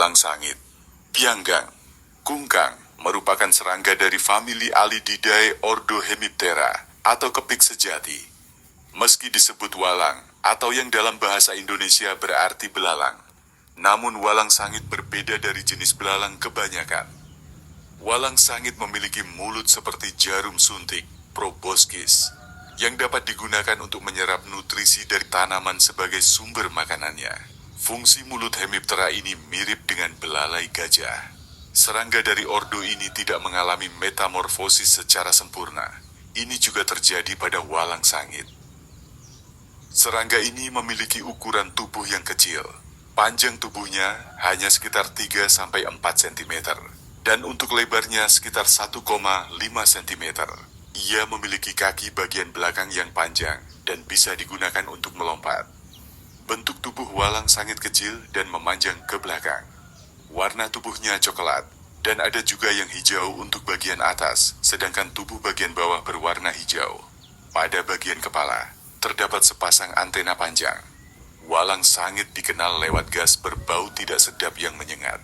walang sangit. Pianggang, kungkang merupakan serangga dari famili Alididae ordo Hemiptera atau kepik sejati. Meski disebut walang atau yang dalam bahasa Indonesia berarti belalang, namun walang sangit berbeda dari jenis belalang kebanyakan. Walang sangit memiliki mulut seperti jarum suntik, proboscis, yang dapat digunakan untuk menyerap nutrisi dari tanaman sebagai sumber makanannya. Fungsi mulut Hemiptera ini mirip dengan belalai gajah. Serangga dari ordo ini tidak mengalami metamorfosis secara sempurna. Ini juga terjadi pada walang sangit. Serangga ini memiliki ukuran tubuh yang kecil. Panjang tubuhnya hanya sekitar 3-4 cm. Dan untuk lebarnya sekitar 1,5 cm. Ia memiliki kaki bagian belakang yang panjang dan bisa digunakan untuk melompat. Bentuk tubuh walang sangit kecil dan memanjang ke belakang. Warna tubuhnya coklat, dan ada juga yang hijau untuk bagian atas, sedangkan tubuh bagian bawah berwarna hijau. Pada bagian kepala, terdapat sepasang antena panjang. Walang sangit dikenal lewat gas berbau tidak sedap yang menyengat.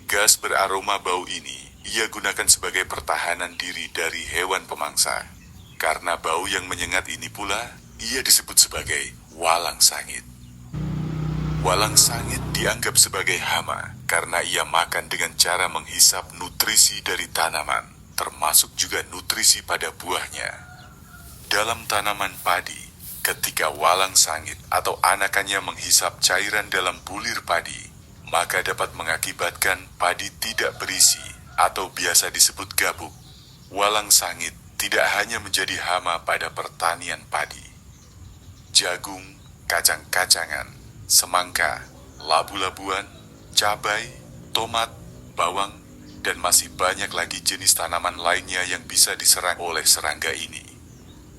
Gas beraroma bau ini ia gunakan sebagai pertahanan diri dari hewan pemangsa. Karena bau yang menyengat ini pula, ia disebut sebagai walang sangit. Walang sangit dianggap sebagai hama karena ia makan dengan cara menghisap nutrisi dari tanaman, termasuk juga nutrisi pada buahnya. Dalam tanaman padi, ketika walang sangit atau anakannya menghisap cairan dalam bulir padi, maka dapat mengakibatkan padi tidak berisi atau biasa disebut gabuk. Walang sangit tidak hanya menjadi hama pada pertanian padi. Jagung, kacang-kacangan, semangka, labu-labuan, cabai, tomat, bawang, dan masih banyak lagi jenis tanaman lainnya yang bisa diserang oleh serangga ini.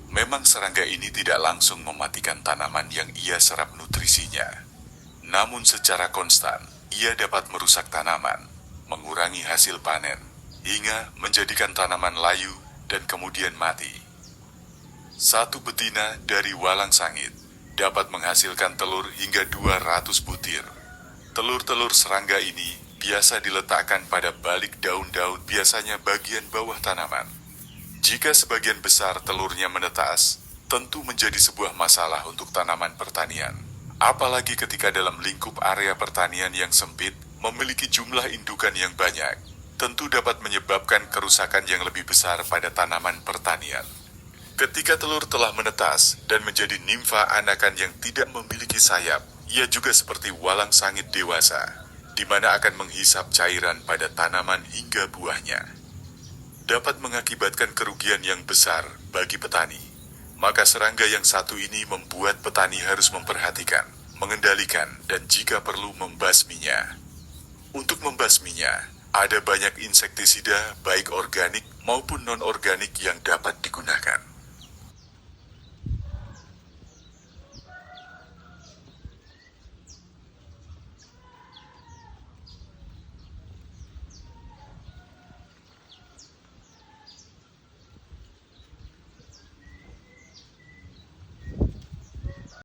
Memang serangga ini tidak langsung mematikan tanaman yang ia serap nutrisinya. Namun secara konstan, ia dapat merusak tanaman, mengurangi hasil panen, hingga menjadikan tanaman layu dan kemudian mati. Satu betina dari walang sangit dapat menghasilkan telur hingga 200 butir. Telur-telur serangga ini biasa diletakkan pada balik daun-daun, biasanya bagian bawah tanaman. Jika sebagian besar telurnya menetas, tentu menjadi sebuah masalah untuk tanaman pertanian. Apalagi ketika dalam lingkup area pertanian yang sempit, memiliki jumlah indukan yang banyak, tentu dapat menyebabkan kerusakan yang lebih besar pada tanaman pertanian. Ketika telur telah menetas dan menjadi nimfa anakan yang tidak memiliki sayap, ia juga seperti walang sangit dewasa, di mana akan menghisap cairan pada tanaman hingga buahnya. Dapat mengakibatkan kerugian yang besar bagi petani. Maka serangga yang satu ini membuat petani harus memperhatikan, mengendalikan, dan jika perlu membasminya. Untuk membasminya, ada banyak insektisida baik organik maupun non-organik yang dapat digunakan.